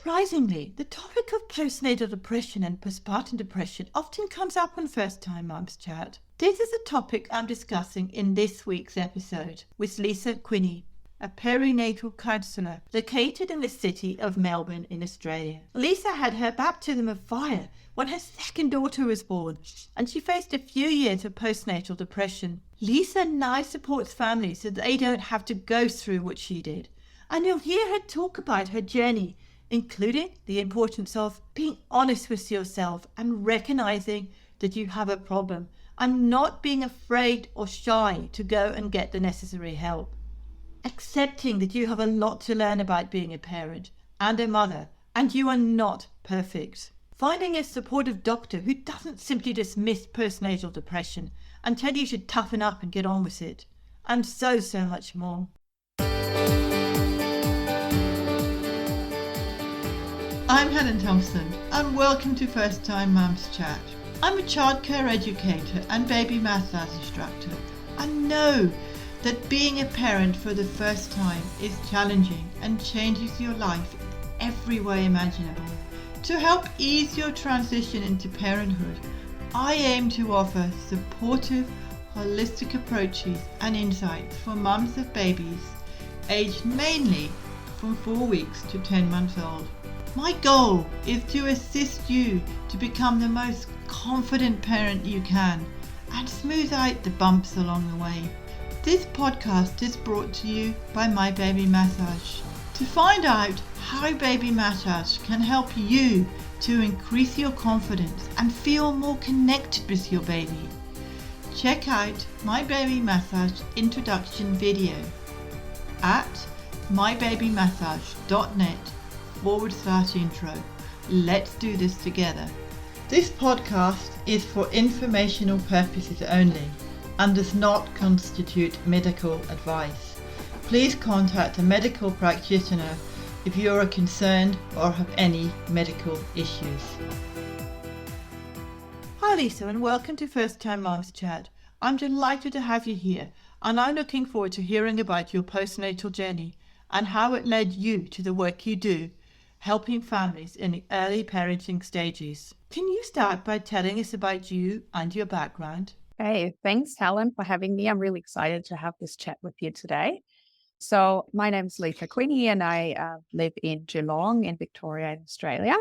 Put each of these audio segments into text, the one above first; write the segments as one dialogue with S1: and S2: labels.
S1: Surprisingly, the topic of postnatal depression and postpartum depression often comes up on First Time Mums Chat. This is a topic I'm discussing in this week's episode with Lisa Quinney, a perinatal counsellor located in the city of Melbourne in Australia. Lisa had her baptism of fire when her second daughter was born, and she faced a few years of postnatal depression. Lisa now supports families so they don't have to go through what she did, and you'll hear her talk about her journey, including the importance of being honest with yourself and recognizing that you have a problem and not being afraid or shy to go and get the necessary help. Accepting that you have a lot to learn about being a parent and a mother, and you are not perfect. Finding a supportive doctor who doesn't simply dismiss postnatal depression and tell you should toughen up and get on with it, and so much more. I'm Helen Thompson, and welcome to First Time Mums Chat. I'm a childcare educator and baby massage instructor. I know that being a parent for the first time is challenging and changes your life in every way imaginable. To help ease your transition into parenthood, I aim to offer supportive, holistic approaches and insights for mums of babies aged mainly from 4 weeks to 10 months old. My goal is to assist you to become the most confident parent you can and smooth out the bumps along the way. This podcast is brought to you by My Baby Massage. To find out how baby massage can help you to increase your confidence and feel more connected with your baby, check out My Baby Massage introduction video at mybabymassage.net/intro. Let's do this together. This podcast is for informational purposes only and does not constitute medical advice. Please contact a medical practitioner if you are concerned or have any medical issues. Hi Lisa, and welcome to First Time Mums Chat. I'm delighted to have you here, and I'm looking forward to hearing about your postnatal journey and how it led you to the work you do, helping families in the early parenting stages. Can you start by telling us about you and your background?
S2: Hey, thanks, Helen, for having me. I'm really excited to have this chat with you today. So my name's Lisa Quinney, and I live in Geelong in Victoria, in Australia.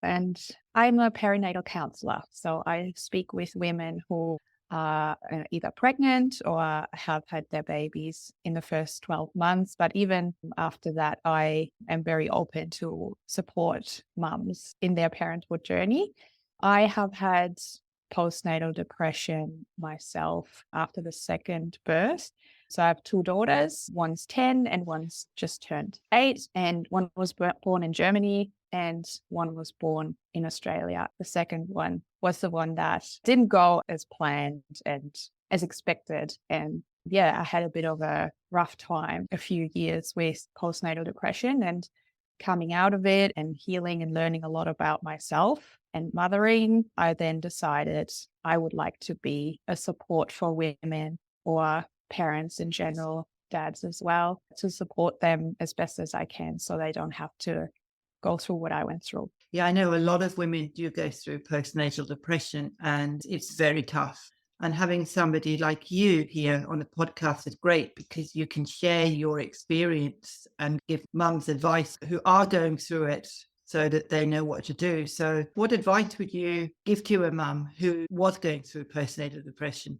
S2: And I'm a perinatal counsellor. So I speak with women who are either pregnant or have had their babies in the first 12 months. But even after that, I am very open to support mums in their parenthood journey. I have had postnatal depression myself after the second birth. So I have two daughters, one's 10 and one's just turned 8, and one was born in Germany and one was born in Australia. The second one was the one that didn't go as planned and as expected. And yeah, I had a bit of a rough time, a few years with postnatal depression, and coming out of it and healing and learning a lot about myself and mothering, I then decided I would like to be a support for women or parents in general, dads as well, to support them as best as I can so they don't have to go through what I went through.
S1: Yeah, I know a lot of women do go through postnatal depression, and it's very tough. And having somebody like you here on the podcast is great because you can share your experience and give mums advice who are going through it so that they know what to do. So what advice would you give to a mum who was going through postnatal depression?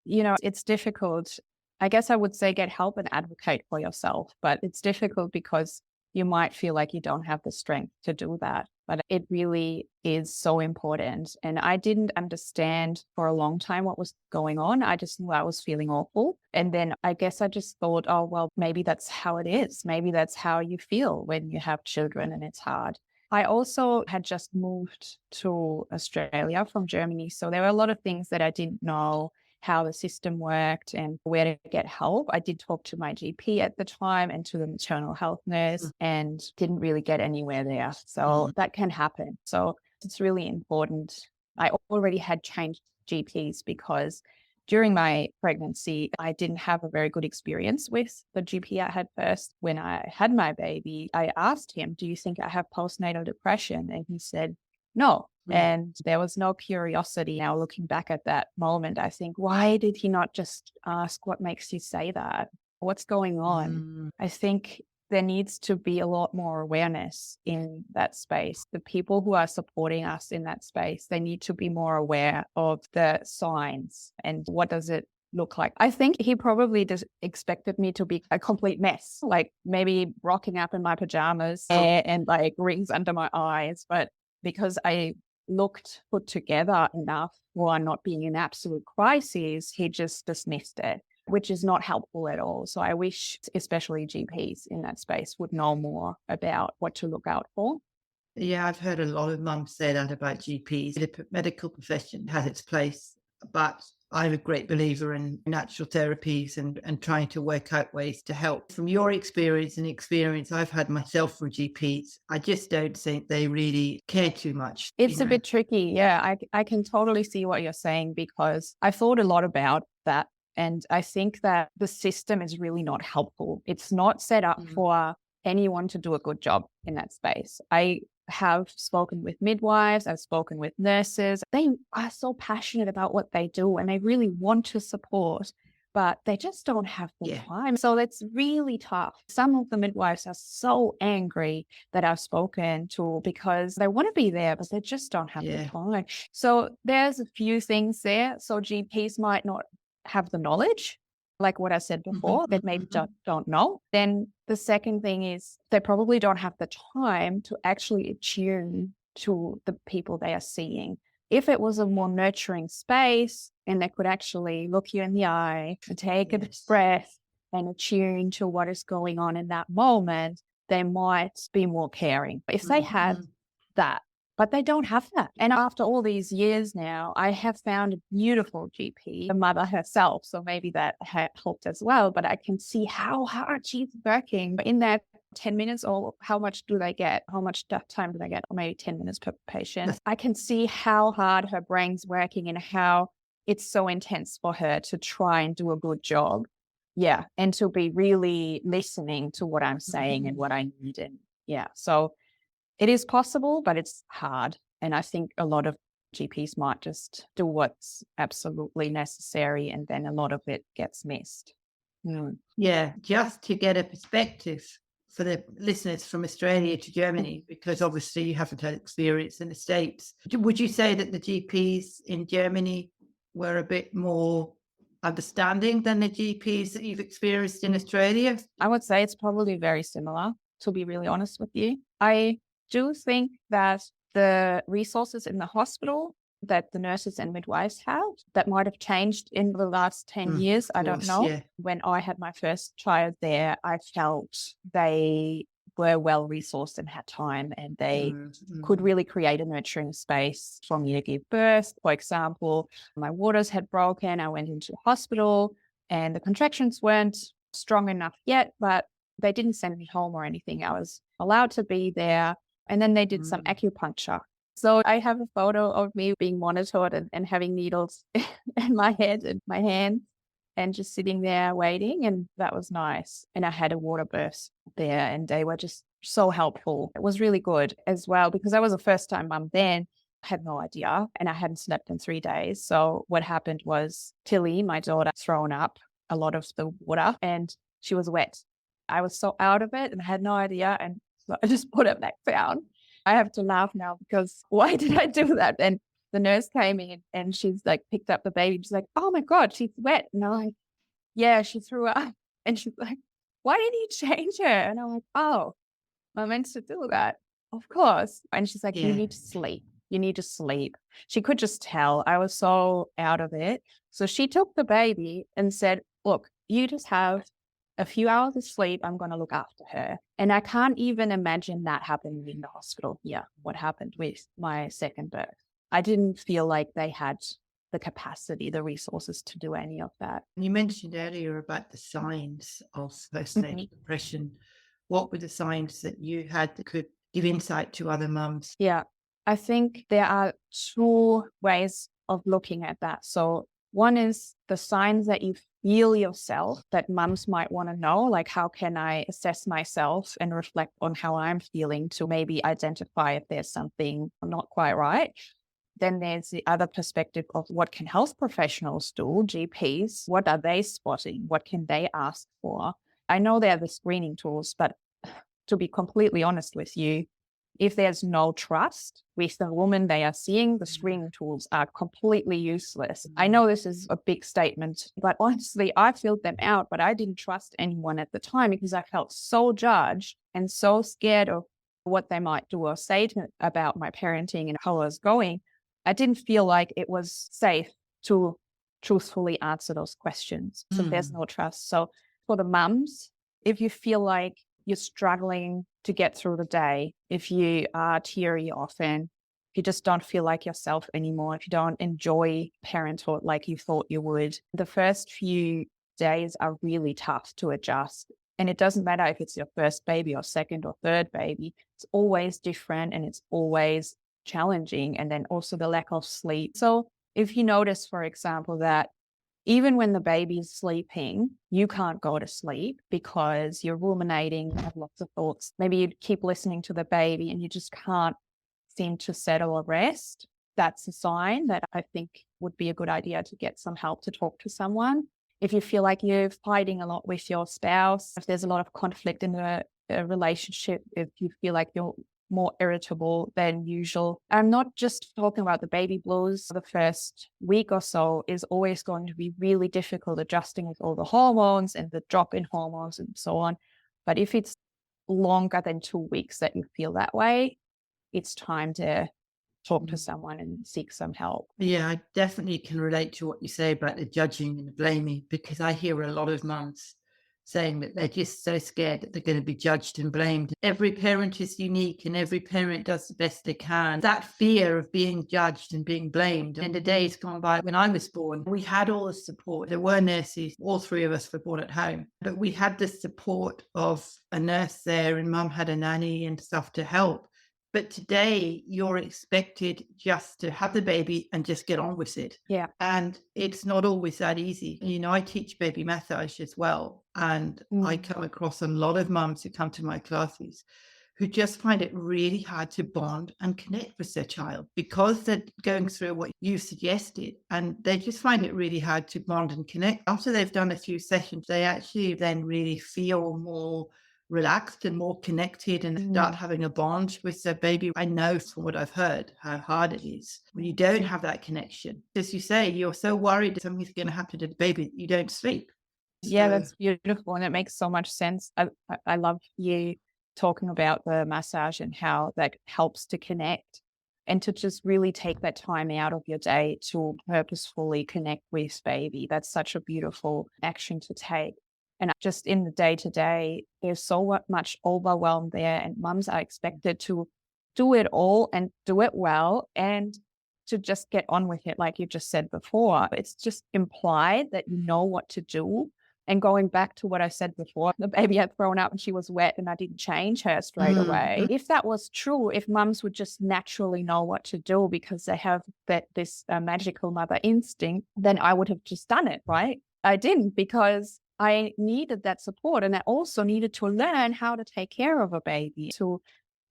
S2: You know, it's difficult. I guess I would say get help and advocate for yourself, but it's difficult because you might feel like you don't have the strength to do that. But it really is so important. And I didn't understand for a long time what was going on. I just knew I was feeling awful. And then I guess I just thought, oh, well, maybe that's how it is. Maybe that's how you feel when you have children and it's hard. I also had just moved to Australia from Germany. So there were a lot of things that I didn't know, how the system worked and where to get help. I did talk to my GP at the time and to the maternal health nurse and didn't really get anywhere there. So that can happen. So it's really important. I already had changed GPs because During my pregnancy, I didn't have a very good experience with the GP I had first. When I had my baby, I asked him, do you think I have postnatal depression? And he said, no. And there was no curiosity. Now, looking back at that moment, I think, why did he not just ask, what makes you say that? What's going on? I think there needs to be a lot more awareness in that space. The people who are supporting us in that space, they need to be more aware of the signs and what does it look like. I think he probably just expected me to be a complete mess, like maybe rocking up in my pajamas and like rings under my eyes. But because I looked put together enough while not being in absolute crisis, he just dismissed it, which is not helpful at all. So I wish especially GPs in that space would know more about what to look out for.
S1: Yeah, I've heard a lot of mums say that about GPs. The medical profession has its place, but I'm a great believer in natural therapies and trying to work out ways to help. From your experience and experience I've had myself with GPs, I just don't think they really care too much.
S2: It's a bit tricky. Yeah, I can totally see what you're saying, because I thought a lot about that. And I think that the system is really not helpful. It's not set up for anyone to do a good job in that space. I have spoken with midwives, I've spoken with nurses. They are so passionate about what they do and they really want to support, but they just don't have the time. So it's really tough. Some of the midwives are so angry that I've spoken to because they want to be there, but they just don't have the time. So there's a few things there. So GPs might not have the knowledge, like what I said before, that maybe don't know. Then the second thing is they probably don't have the time to actually attune to the people they are seeing. If it was a more nurturing space and they could actually look you in the eye and take a breath and attune to what is going on in that moment, they might be more caring. If they had that, but they don't have that. And after all these years now, I have found a beautiful GP, the mother herself. So maybe that helped as well. But I can see how hard she's working in that 10 minutes, or how much do they get? How much time do they get? Or maybe 10 minutes per patient. I can see how hard her brain's working and how it's so intense for her to try and do a good job. Yeah. And to be really listening to what I'm saying and what I need. And so it is possible, but it's hard. And I think a lot of GPs might just do what's absolutely necessary, and then a lot of it gets missed.
S1: Yeah, just to get a perspective for the listeners from Australia to Germany, because obviously you haven't had experience in the States. Would you say that the GPs in Germany were a bit more understanding than the GPs that you've experienced in Australia?
S2: I would say it's probably very similar, to be really honest with you. I do think that the resources in the hospital that the nurses and midwives have, that might have changed in the last 10 years. I don't know. Yeah. When I had my first child there, I felt they were well resourced and had time, and they could really create a nurturing space for me to give birth. For example, my waters had broken. I went into hospital and the contractions weren't strong enough yet, but they didn't send me home or anything. I was allowed to be there. And then they did some acupuncture. So I have a photo of me being monitored and having needles in my head and my hands and just sitting there waiting. And that was nice. And I had a water birth there and they were just so helpful. It was really good as well, because I was a first-time mum then. I had no idea and I hadn't slept in 3 days. So what happened was Tilly, my daughter, thrown up a lot of the water and she was wet. I was so out of it and I had no idea. And so I just put it back down. I have to laugh now because why did I do that? And the nurse came in and she's like picked up the baby. She's like, oh my God, she's wet. And I'm like, yeah, she threw up. And she's like, why didn't you change her? And I'm like, oh, I meant to do that. Of course. And she's like, you need to sleep. You need to sleep. She could just tell I was so out of it. So she took the baby and said, look, you just have a few hours of sleep, I'm going to look after her. And I can't even imagine that happening in the hospital here, what happened with my second birth. I didn't feel like they had the capacity, the resources to do any of that.
S1: You mentioned earlier about the signs of postnatal depression. What were the signs that you had that could give insight to other mums?
S2: Yeah, I think there are two ways of looking at that. So One is the signs that you feel yourself that mums might want to know, like how can I assess myself and reflect on how I'm feeling to maybe identify if there's something not quite right. Then there's the other perspective of what can health professionals do, GPs, what are they spotting? What can they ask for? I know they're the screening tools, but to be completely honest with you, if there's no trust with the woman they are seeing, the screening tools are completely useless. I know this is a big statement, but honestly, I filled them out, but I didn't trust anyone at the time because I felt so judged and so scared of what they might do or say about my parenting and how I was going. I didn't feel like it was safe to truthfully answer those questions. So there's no trust. So for the mums, if you feel like you're struggling to get through the day, if you are teary often, if you just don't feel like yourself anymore, if you don't enjoy parenthood like you thought you would, the first few days are really tough to adjust. And it doesn't matter if it's your first baby or second or third baby, it's always different and it's always challenging. And then also the lack of sleep. So if you notice, for example, that even when the baby's sleeping, you can't go to sleep because you're ruminating, you have lots of thoughts. Maybe you keep listening to the baby and you just can't seem to settle or rest. That's a sign that I think would be a good idea to get some help, to talk to someone. If you feel like you're fighting a lot with your spouse, if there's a lot of conflict in a relationship, if you feel like you're more irritable than usual. I'm not just talking about the baby blues. The first week or so is always going to be really difficult adjusting with all the hormones and the drop in hormones and so on. But if it's longer than 2 weeks that you feel that way, it's time to talk to someone and seek some help.
S3: Yeah, I definitely can relate to what you say about the judging and the blaming, because I hear a lot of mums saying that they're just so scared that they're going to be judged and blamed. Every parent is unique and every parent does the best they can. That fear of being judged and being blamed. In the days gone by when I was born, we had all the support. There were nurses. All three of us were born at home. But we had the support of a nurse there, and mum had a nanny and stuff to help. But today you're expected just to have the baby and just get on with it.
S2: Yeah.
S3: And it's not always that easy. You know, I teach baby massage as well. And I come across a lot of mums who come to my classes who just find it really hard to bond and connect with their child because they're going through what you suggested. And they just find it really hard to bond and connect. After they've done a few sessions, they actually then really feel more relaxed and more connected and start having a bond with their baby. I know from what I've heard how hard it is when you don't have that connection. As you say, you're so worried that something's going to happen to the baby that you don't sleep.
S2: Yeah, that's beautiful. And it makes so much sense. I love you talking about the massage and how that helps to connect and to just really take that time out of your day to purposefully connect with baby. That's such a beautiful action to take. And just in the day-to-day, there's so much overwhelm there, and mums are expected to do it all and do it well and to just get on with it, like you just said before. It's just implied that you know what to do. And going back to what I said before, the baby had thrown up and she was wet and I didn't change her straight away. If that was true, if mums would just naturally know what to do because they have this magical mother instinct, then I would have just done it, right? I didn't, because I needed that support, and I also needed to learn how to take care of a baby. So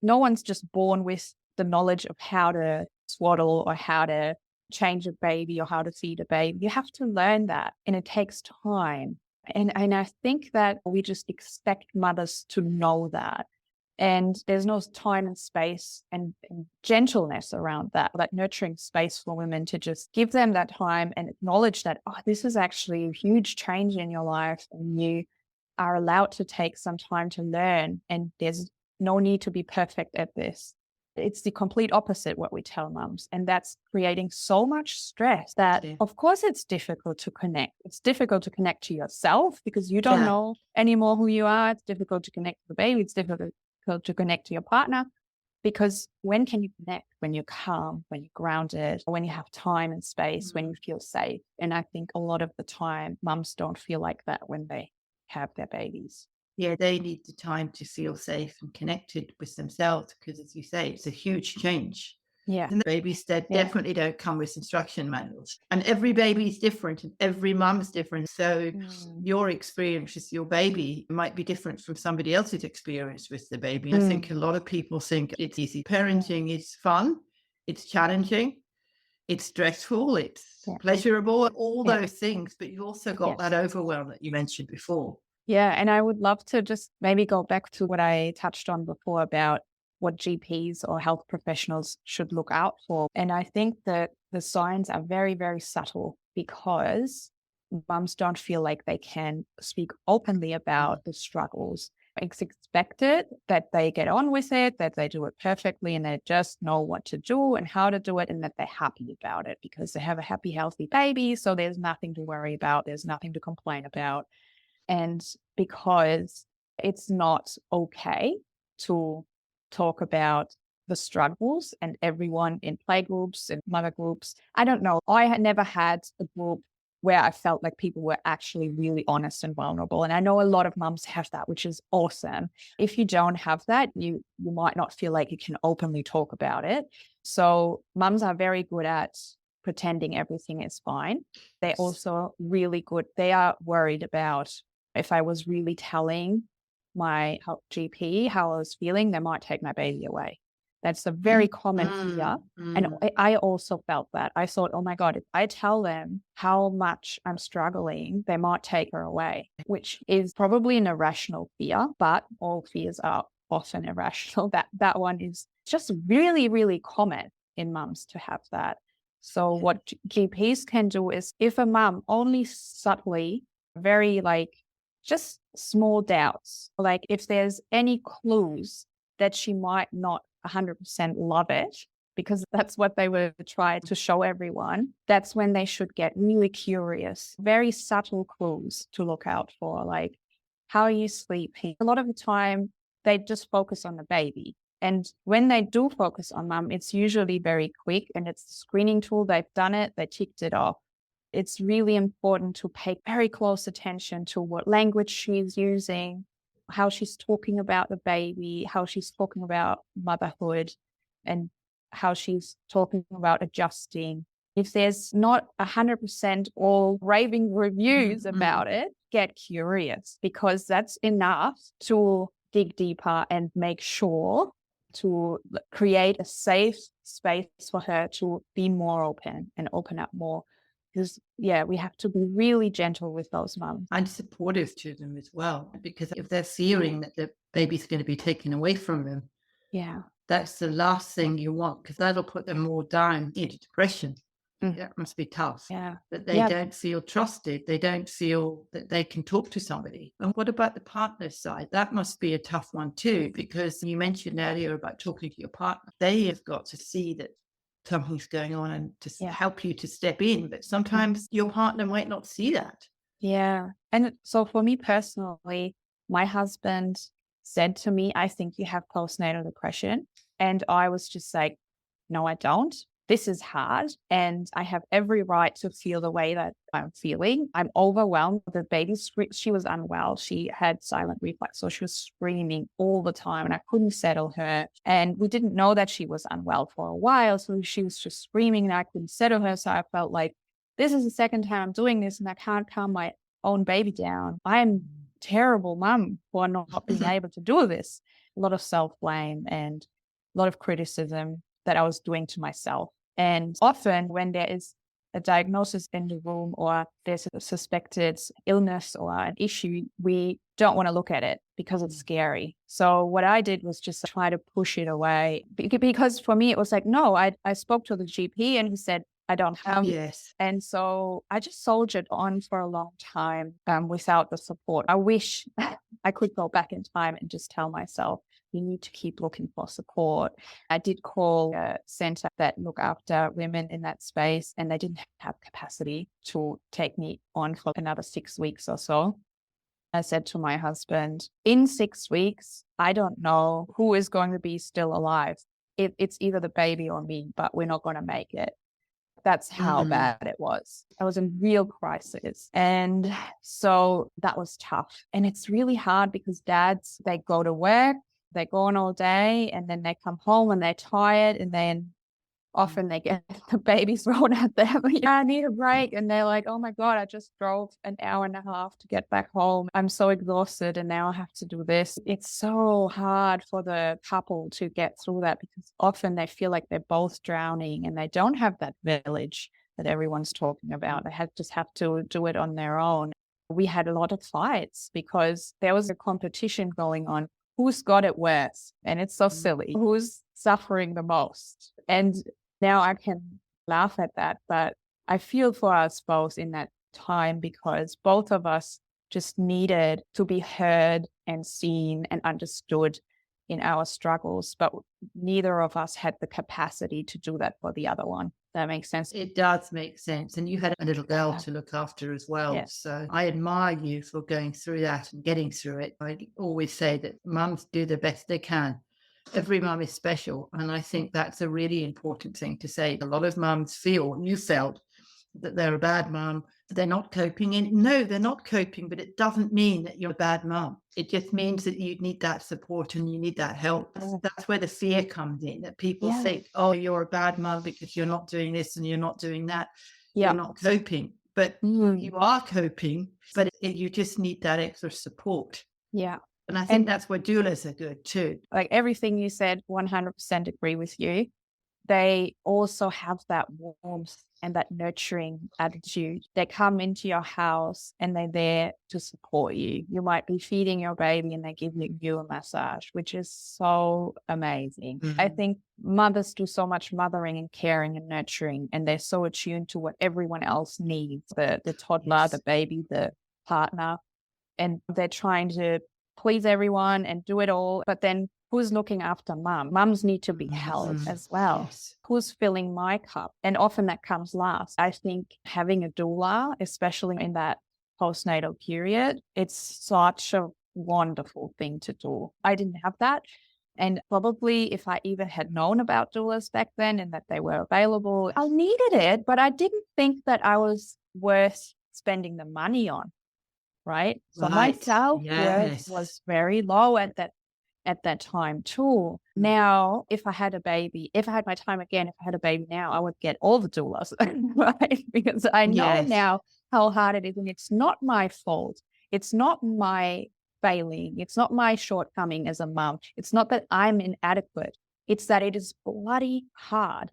S2: no one's just born with the knowledge of how to swaddle or how to change a baby or how to feed a baby. You have to learn that, and it takes time. And I think that we just expect mothers to know that. And there's no time and space and gentleness around that nurturing space for women to just give them that time and acknowledge that, oh, this is actually a huge change in your life and you are allowed to take some time to learn, and there's no need to be perfect at this. It's the complete opposite what we tell mums. And that's creating so much stress that, of course, it's difficult to connect. It's difficult to connect to yourself because you don't know anymore who you are. It's difficult to connect to the baby. It's difficult to connect to your partner, because when can you connect? When you're calm, when you're grounded, when you have time and space, when you feel safe. And I think a lot of the time mums don't feel like that when they have their babies.
S3: Yeah, they need the time to feel safe and connected with themselves because, as you say, it's a huge change.
S2: Yeah.
S3: And the babies that
S2: Yeah.
S3: definitely don't come with instruction manuals. And every baby is different and every mum's different. So your experience with your baby might be different from somebody else's experience with the baby. I think a lot of people think it's easy. Parenting is fun, it's challenging, it's stressful, it's pleasurable, all those things. But you've also got that overwhelm that you mentioned before.
S2: Yeah. And I would love to just maybe go back to what I touched on before about what GPs or health professionals should look out for. And I think that the signs are very, very subtle because mums don't feel like they can speak openly about the struggles. It's expected that they get on with it, that they do it perfectly, and they just know what to do and how to do it, and that they're happy about it because they have a happy, healthy baby. So there's nothing to worry about. There's nothing to complain about. And because it's not okay to talk about the struggles, and everyone in playgroups and mother groups, I don't know. I had never had a group where I felt like people were actually really honest and vulnerable. And I know a lot of mums have that, which is awesome. If you don't have that, you might not feel like you can openly talk about it. So mums are very good at pretending everything is fine. They're also really good. They are worried about if I was really telling my GP how I was feeling, they might take my baby away. That's a very common fear. And I also felt that. I thought, oh my God, if I tell them how much I'm struggling, they might take her away, which is probably an irrational fear, but all fears are often irrational. That one is just really, really common in mums to have that. So what GPs can do is if a mum only subtly, very just small doubts, like if there's any clues that she might not 100% love it, because that's what they were trying to show everyone, that's when they should get really curious. Very subtle clues to look out for, like, how are you sleeping? A lot of the time, they just focus on the baby. And when they do focus on mum, it's usually very quick and it's the screening tool. They've done it, they ticked it off. It's really important to pay very close attention to what language she's using, how she's talking about the baby, how she's talking about motherhood, and how she's talking about adjusting. If there's not 100% all raving reviews about it, get curious, because that's enough to dig deeper and make sure to create a safe space for her to be more open and open up more. Because, we have to be really gentle with those mums.
S3: And supportive to them as well. Because if they're fearing that the baby's going to be taken away from them, that's the last thing you want, because that'll put them more down into depression. That must be tough. That they don't feel trusted. They don't feel that they can talk to somebody. And what about the partner side? That must be a tough one too, because you mentioned earlier about talking to your partner. They have got to see that something's going on and to help you to step in. But sometimes your partner might not see that.
S2: Yeah. And so for me personally, my husband said to me, I think you have postnatal depression. And I was just like, no, I don't. This is hard. And I have every right to feel the way that I'm feeling. I'm overwhelmed. The baby, she was unwell. She had silent reflux. So she was screaming all the time and I couldn't settle her. And we didn't know that she was unwell for a while. So she was just screaming and I couldn't settle her. So I felt like this is the second time I'm doing this and I can't calm my own baby down. I'm terrible mum for not being able to do this. A lot of self-blame and a lot of criticism that I was doing to myself. And often when there is a diagnosis in the room or there's a suspected illness or an issue, we don't want to look at it because it's scary. So what I did was just try to push it away, because for me, it was like, no, I spoke to the GP and he said, I don't have it. And so I just soldiered on for a long time without the support. I wish I could go back in time and just tell myself, you need to keep looking for support. I did call a center that look after women in that space, and they didn't have capacity to take me on for another 6 weeks or so. I said to my husband, in 6 weeks, I don't know who is going to be still alive. It's either the baby or me, but we're not going to make it. That's how bad it was. I was in real crisis. And so that was tough. And it's really hard because dads, they go to work, they're gone all day, and then they come home and they're tired, and then often they get the babies thrown at them. I need a break. And they're like, oh my God, I just drove an hour and a half to get back home. I'm so exhausted and now I have to do this. It's so hard for the couple to get through that because often they feel like they're both drowning and they don't have that village that everyone's talking about. They just have to do it on their own. We had a lot of fights because there was a competition going on. Who's got it worse? And it's so silly. Who's suffering the most? And now I can laugh at that, but I feel for us both in that time because both of us just needed to be heard and seen and understood in our struggles, but neither of us had the capacity to do that for the other one. That makes sense.
S3: It does make sense. And you had a little girl to look after as well.
S2: Yes.
S3: So I admire you for going through that and getting through it. I always say that mums do the best they can. Every mum is special. And I think that's a really important thing to say. A lot of mums feel, you felt, that they're a bad mum, they're not coping. And no, they're not coping, but it doesn't mean that you're a bad mum. It just means that you need that support and you need that help. That's where the fear comes in, that people think, oh, you're a bad mum because you're not doing this and you're not doing that. You're not coping. But you are coping, but you just need that extra support.
S2: Yeah.
S3: And I think that's where doulas are good too.
S2: Like everything you said, 100% agree with you. They also have that warmth and that nurturing attitude. They come into your house and they're there to support you. You might be feeding your baby and they give you a massage, which is so amazing. I think mothers do so much mothering and caring and nurturing, and they're so attuned to what everyone else needs, the toddler, the baby, the partner, and they're trying to please everyone and do it all. But then who's looking after mum? Mums need to be held as well.
S3: Yes.
S2: Who's filling my cup? And often that comes last. I think having a doula, especially in that postnatal period, it's such a wonderful thing to do. I didn't have that. And probably if I even had known about doulas back then and that they were available, I needed it, but I didn't think that I was worth spending the money on. Right? So my self-worth was very low at that time too. Now, if I had a baby, if I had my time again, if I had a baby now, I would get all the doulas, right? Because I know now how hard it is, and it's not my fault. It's not my failing. It's not my shortcoming as a mum. It's not that I'm inadequate. It's that it is bloody hard.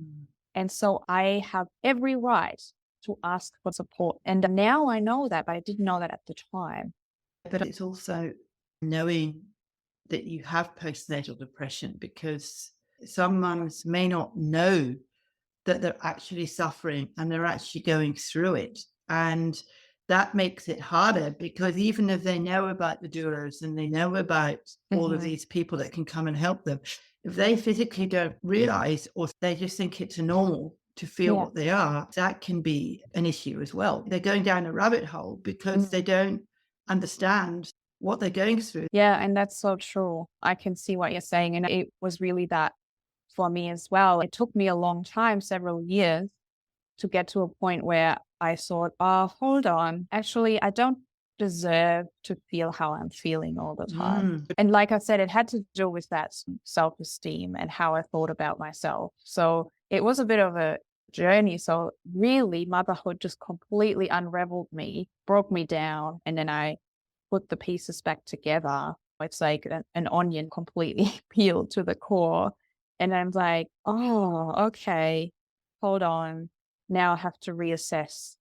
S2: And so I have every right to ask for support. And now I know that, but I didn't know that at the time.
S3: But it's also knowing that you have postnatal depression, because some mums may not know that they're actually suffering and they're actually going through it. And that makes it harder, because even if they know about the doulas and they know about all of these people that can come and help them, if they physically don't realize, or they just think it's normal to feel what they are, that can be an issue as well. They're going down a rabbit hole because they don't understand what they're going through.
S2: Yeah, and that's so true. I can see what you're saying. And it was really that for me as well. It took me a long time, several years, to get to a point where I thought, oh, hold on. Actually, I don't deserve to feel how I'm feeling all the time. And like I said, it had to do with that self-esteem and how I thought about myself. So it was a bit of a journey. So really, motherhood just completely unraveled me, broke me down, and then I put the pieces back together. It's like an onion completely peeled to the core. And I'm like, oh, okay, hold on. Now I have to reassess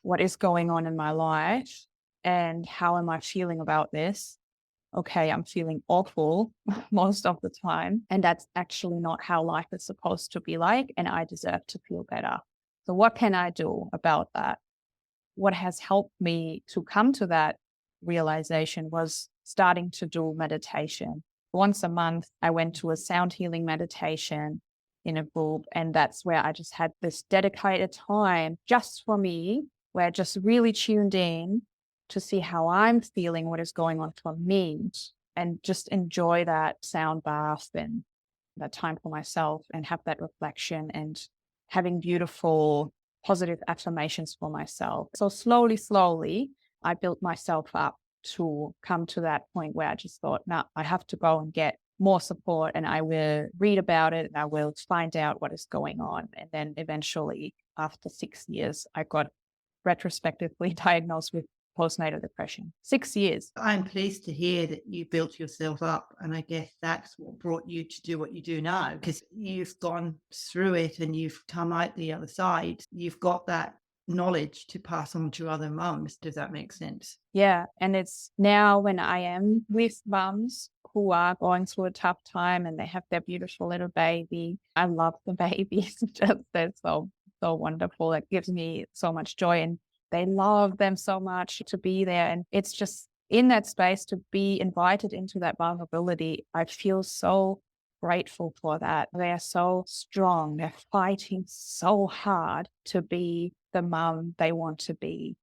S2: what is going on in my life and how am I feeling about this? Okay, I'm feeling awful most of the time. And that's actually not how life is supposed to be like. And I deserve to feel better. So what can I do about that? What has helped me to come to that realization was starting to do meditation. Once a month, I went to a sound healing meditation in a group. And that's where I just had this dedicated time just for me, where I just really tuned in to see how I'm feeling, what is going on for me, and just enjoy that sound bath and that time for myself and have that reflection and having beautiful, positive affirmations for myself. So slowly, I built myself up to come to that point where I just thought, no, I have to go and get more support, and I will read about it and I will find out what is going on. And then eventually, after 6 years, I got retrospectively diagnosed with postnatal depression. 6 years.
S3: I'm pleased to hear that you built yourself up. And I guess that's what brought you to do what you do now, because you've gone through it and you've come out the other side. You've got that knowledge to pass on to other mums. Does that make sense?
S2: Yeah. And it's now when I am with mums who are going through a tough time and they have their beautiful little baby. I love the babies. They're so wonderful. It gives me so much joy, and they love them so much to be there. And it's just in that space to be invited into that vulnerability. I feel so grateful for that. They are so strong. They're fighting so hard to be the mum they want to be.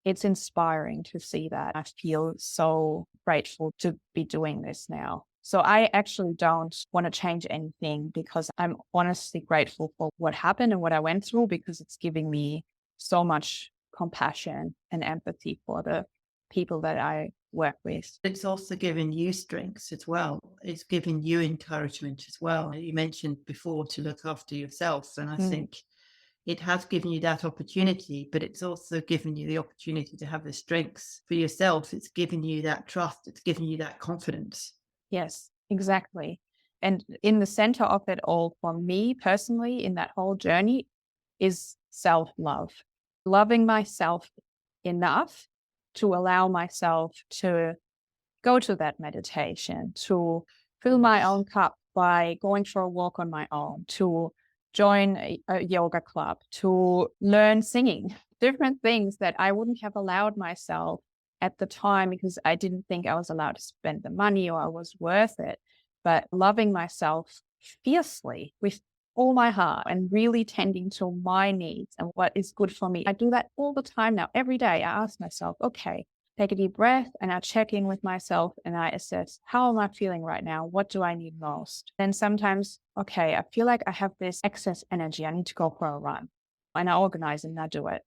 S2: It's inspiring to see that. I feel so grateful to be doing this now. So I actually don't want to change anything, because I'm honestly grateful for what happened and what I went through, because it's giving me so much compassion and empathy for the people that I work with.
S3: It's also given you strengths as well. It's given you encouragement as well. You mentioned before to look after yourself, and I think it has given you that opportunity, but it's also given you the opportunity to have the strengths for yourself. It's given you that trust. It's given you that confidence.
S2: Yes, exactly. And in the center of it all, for me personally, in that whole journey, is self-love. Loving myself enough to allow myself to go to that meditation, to fill my own cup by going for a walk on my own, to join a yoga club, to learn singing, different things that I wouldn't have allowed myself at the time, because I didn't think I was allowed to spend the money or I was worth it. But loving myself fiercely with all my heart and really tending to my needs and what is good for me. I do that all the time now. Every day I ask myself, okay, take a deep breath, and I check in with myself and I assess, how am I feeling right now? What do I need most? Then sometimes, okay, I feel like I have this excess energy. I need to go for a run. And I organize and I do it.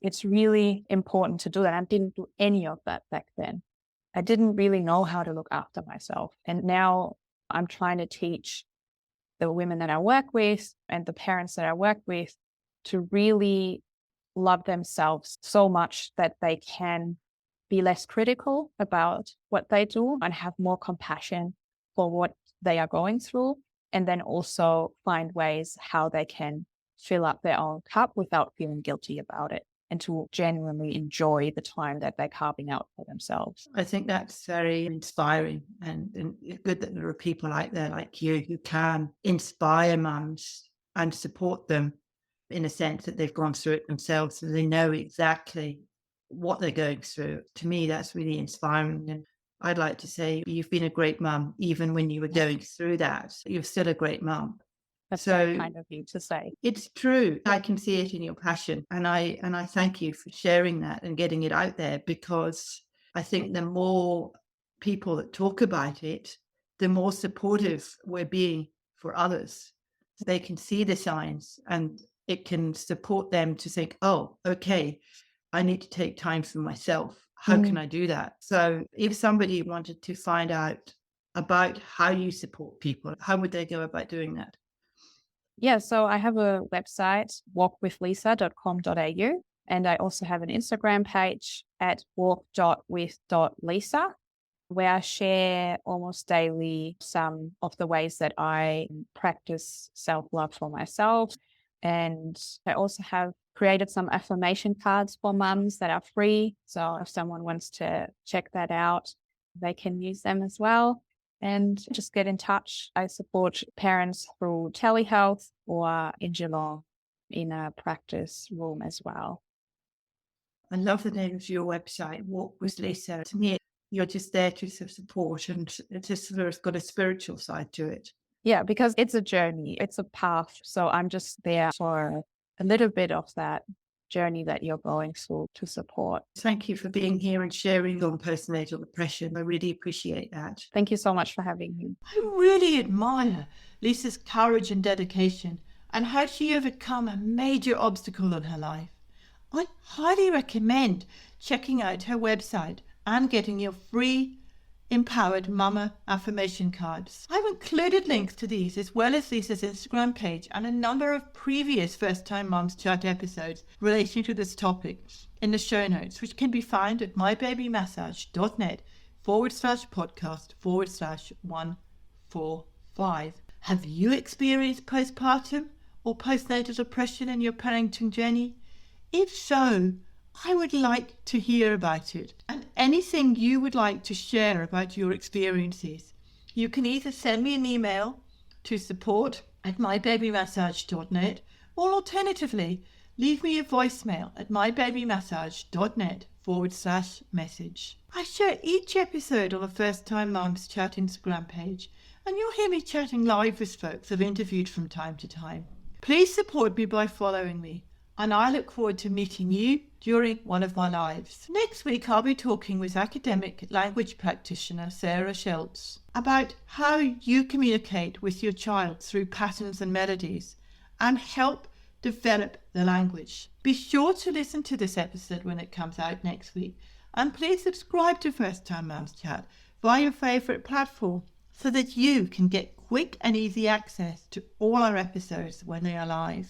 S2: It's really important to do that. I didn't do any of that back then. I didn't really know how to look after myself. And now I'm trying to teach the women that I work with and the parents that I work with to really love themselves so much that they can be less critical about what they do and have more compassion for what they are going through. And then also find ways how they can fill up their own cup without feeling guilty about it, and to genuinely enjoy the time that they're carving out for themselves.
S3: I think that's very inspiring, and good that there are people out there like you who can inspire mums and support them in a sense that they've gone through it themselves, so they know exactly what they're going through. To me, that's really inspiring. And I'd like to say you've been a great mum, even when you were going through that. You're still a great mum.
S2: That's very kind of you to say.
S3: It's true. I can see it in your passion. And I thank you for sharing that and getting it out there, because I think the more people that talk about it, the more supportive we're being for others. They can see the signs and it can support them to think, oh, okay, I need to take time for myself. How can I do that? So if somebody wanted to find out about how you support people, how would they go about doing that?
S2: Yeah, so I have a website, walkwithlisa.com.au, and I also have an Instagram page at walk.with.lisa, where I share almost daily some of the ways that I practice self-love for myself. And I also have created some affirmation cards for mums that are free. So if someone wants to check that out, they can use them as well. And just get in touch. I support parents through telehealth or in Geelong in a practice room as well.
S3: I love the name of your website, Walk with Lisa. To me, you're just there to support, and it's just sort of got a spiritual side to it.
S2: Yeah, because it's a journey, it's a path. So I'm just there for a little bit of that journey that you're going through to support.
S3: Thank you for being here and sharing on postnatal depression. I really appreciate that.
S2: Thank you so much for having me.
S1: I really admire Lisa's courage and dedication and how she overcome a major obstacle in her life. I highly recommend checking out her website and getting your free empowered mama affirmation cards. I've included links to these as well as Lisa's Instagram page and a number of previous First Time Mums Chat episodes relating to this topic in the show notes, which can be found at mybabymassage.net/podcast/145. Have you experienced postpartum or postnatal depression in your parenting journey? If so, I would like to hear about it. And anything you would like to share about your experiences, you can either send me an email to support@mybabymassage.net or alternatively, leave me a voicemail at mybabymassage.net/message. I share each episode on the First Time Mums Chat Instagram page, and you'll hear me chatting live with folks I've interviewed from time to time. Please support me by following me, and I look forward to meeting you during one of my lives. Next week, I'll be talking with academic language practitioner Sarah Schultz about how you communicate with your child through patterns and melodies and help develop the language. Be sure to listen to this episode when it comes out next week, and please subscribe to First Time Mums Chat via your favourite platform so that you can get quick and easy access to all our episodes when they are live.